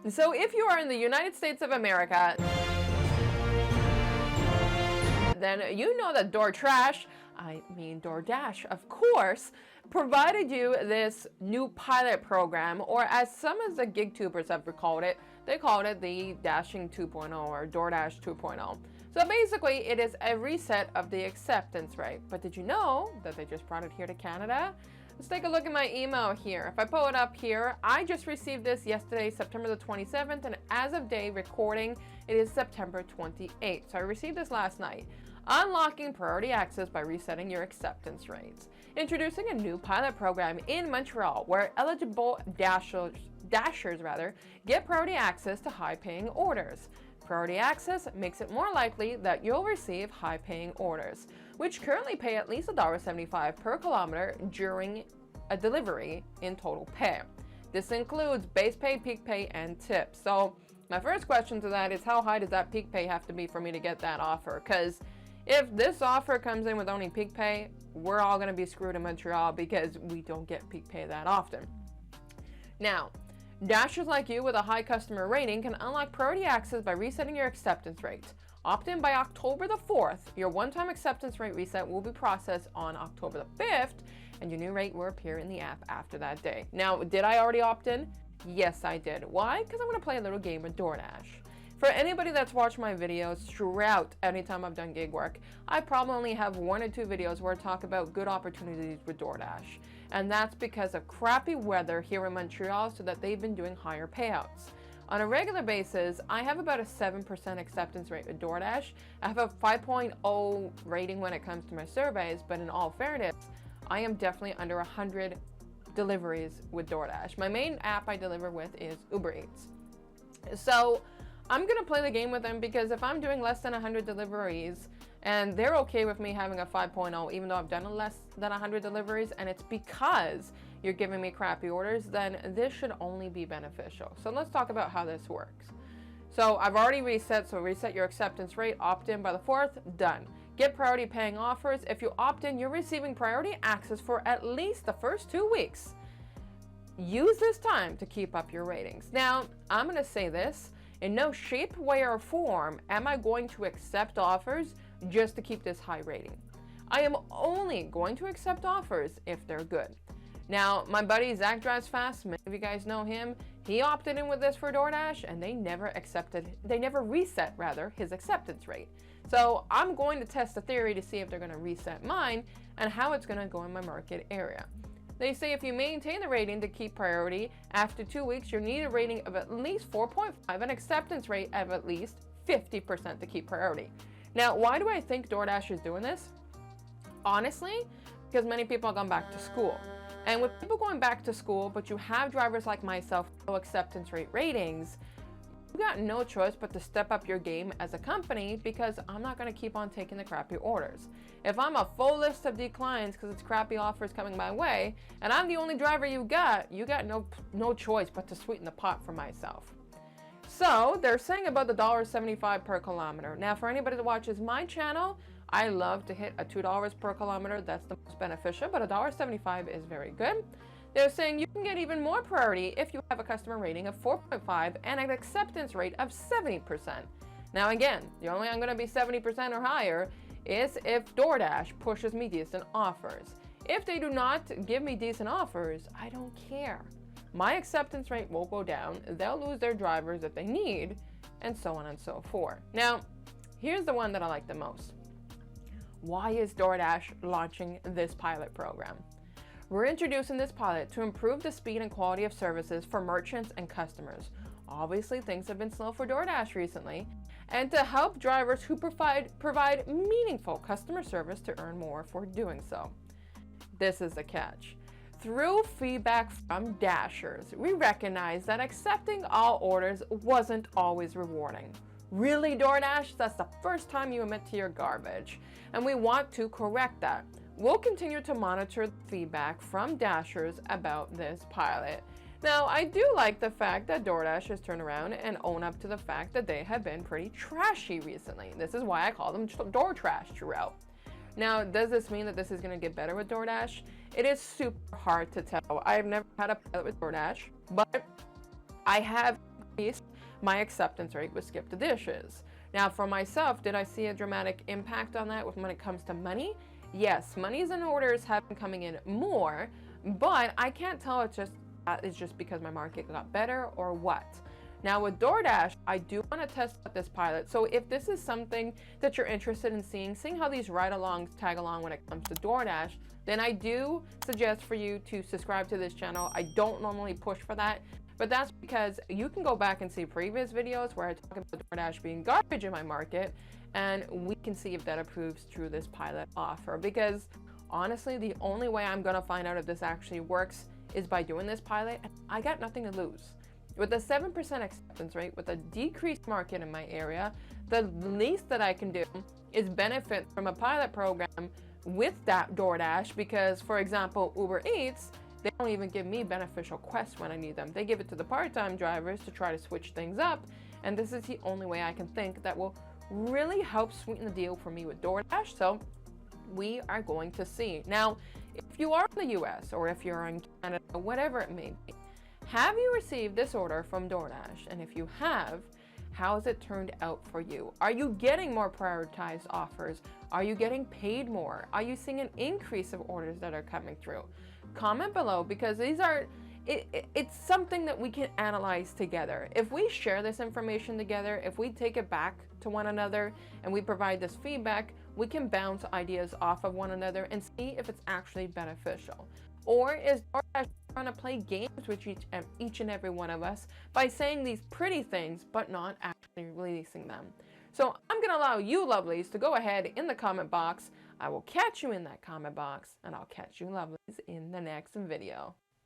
So if you are in the United States of America, then you know that DoorDash, of course, provided you this new pilot program, or as some of the gig tubers have called it, they called it the Dashing 2.0 or DoorDash 2.0. So basically, it is a reset of the acceptance rate. But did you know that they just brought it here to Canada? Let's take a look at my email here. If I pull it up here, I just received this yesterday, September the 27th, and as of day recording, it is September 28th. So I received this last night. Unlocking priority access by resetting your acceptance rates. Introducing a new pilot program in Montreal where eligible dashers get priority access to high-paying orders. Priority access makes it more likely that you'll receive high-paying orders, which currently pay at least $1.75 per kilometer during a delivery in total pay. This includes base pay, peak pay, and tips. So my first question to that is, how high does that peak pay have to be for me to get that offer? Because if this offer comes in with only peak pay, we're all going to be screwed in Montreal because we don't get peak pay that often. Now, dashers like you with a high customer rating can unlock priority access by resetting your acceptance rate. Opt in by October the 4th. Your one-time acceptance rate reset will be processed on October the 5th, and your new rate will appear in the app after that day. Now, did I already opt in? Yes, I did. Why? Because I'm going to play a little game with DoorDash. For anybody that's watched my videos throughout anytime I've done gig work, I probably only have 1 or 2 videos where I talk about good opportunities with DoorDash. And that's because of crappy weather here in Montreal, so that they've been doing higher payouts. On a regular basis, I have about a 7% acceptance rate with DoorDash. I have a 5.0 rating when it comes to my surveys, but in all fairness, I am definitely under 100 deliveries with DoorDash. My main app I deliver with is Uber Eats. So I'm going to play the game with them, because if I'm doing less than 100 deliveries and they're okay with me having a 5.0, even though I've done less than 100 deliveries, and it's because you're giving me crappy orders, then this should only be beneficial. So let's talk about how this works. So I've already reset, so reset your acceptance rate, opt in by the 4th, done. Get priority paying offers. If you opt in, you're receiving priority access for at least the first 2 weeks. Use this time to keep up your ratings. Now, I'm going to say this. In no shape, way, or form am I going to accept offers just to keep this high rating. I am only going to accept offers if they're good. Now, my buddy Zach Drives Fast, many of you guys know him, he opted in with this for DoorDash, and they never reset his acceptance rate. So I'm going to test the theory to see if they're going to reset mine and how it's going to go in my market area. They say if you maintain the rating to keep priority, after 2 weeks, you need a rating of at least 4.5 and acceptance rate of at least 50% to keep priority. Now, why do I think DoorDash is doing this? Honestly, because many people have gone back to school. And with people going back to school, but you have drivers like myself, low acceptance rate ratings, you got no choice but to step up your game as a company, because I'm not going to keep on taking the crappy orders. If I'm a full list of declines because it's crappy offers coming my way, and I'm the only driver you got no choice but to sweeten the pot for myself. So they're saying about the $1.75 per kilometer. Now, for anybody that watches my channel, I love to hit a $2 per kilometer. That's the most beneficial, but $1.75 is very good. They're saying you can get even more priority if you have a customer rating of 4.5 and an acceptance rate of 70%. Now again, the only way I'm going to be 70% or higher is if DoorDash pushes me decent offers. If they do not give me decent offers, I don't care. My acceptance rate will go down, they'll lose their drivers that they need, and so on and so forth. Now, here's the one that I like the most. Why is DoorDash launching this pilot program? We're introducing this pilot to improve the speed and quality of services for merchants and customers. Obviously, things have been slow for DoorDash recently, and to help drivers who provide meaningful customer service to earn more for doing so. This is the catch. Through feedback from Dashers, we recognize that accepting all orders wasn't always rewarding. Really, DoorDash? That's the first time you admit to your garbage, and we want to correct that. We'll continue to monitor the feedback from Dashers about this pilot. Now, I do like the fact that DoorDash has turned around and owned up to the fact that they have been pretty trashy recently. This is why I call them door trash throughout. Now, does this mean that this is going to get better with DoorDash? It is super hard to tell. I've never had a pilot with DoorDash, but I have increased my acceptance rate with skip the dishes. Now for myself, did I see a dramatic impact on that when it comes to money? Yes, monies and orders have been coming in more, but I can't tell it's just because my market got better or what. Now with DoorDash, I do want to test out this pilot. So if this is something that you're interested in seeing how these ride-alongs tag along when it comes to DoorDash, then I do suggest for you to subscribe to this channel. I don't normally push for that, but that's because you can go back and see previous videos where I talk about DoorDash being garbage in my market, and we can see if that approves through this pilot offer. Because honestly, the only way I'm gonna find out if this actually works is by doing this pilot, and I got nothing to lose. With a 7% acceptance rate, with a decreased market in my area, the least that I can do is benefit from a pilot program with that DoorDash, because, for example, Uber Eats, they don't even give me beneficial quests when I need them. They give it to the part-time drivers to try to switch things up, and this is the only way I can think that will really help sweeten the deal for me with DoorDash. So we are going to see. Now, if you are in the US or if you're in Canada, whatever it may be, have you received this order from DoorDash? And if you have, how has it turned out for you? Are you getting more prioritized offers? Are you getting paid more? Are you seeing an increase of orders that are coming through? Comment below, because it's something that we can analyze together. If we share this information together, if we take it back to one another and we provide this feedback, we can bounce ideas off of one another and see if it's actually beneficial. Or is DoorDash trying to play games with each and every one of us by saying these pretty things but not actually releasing them? So I'm going to allow you lovelies to go ahead in the comment box. I will catch you in that comment box, and I'll catch you lovelies in the next video.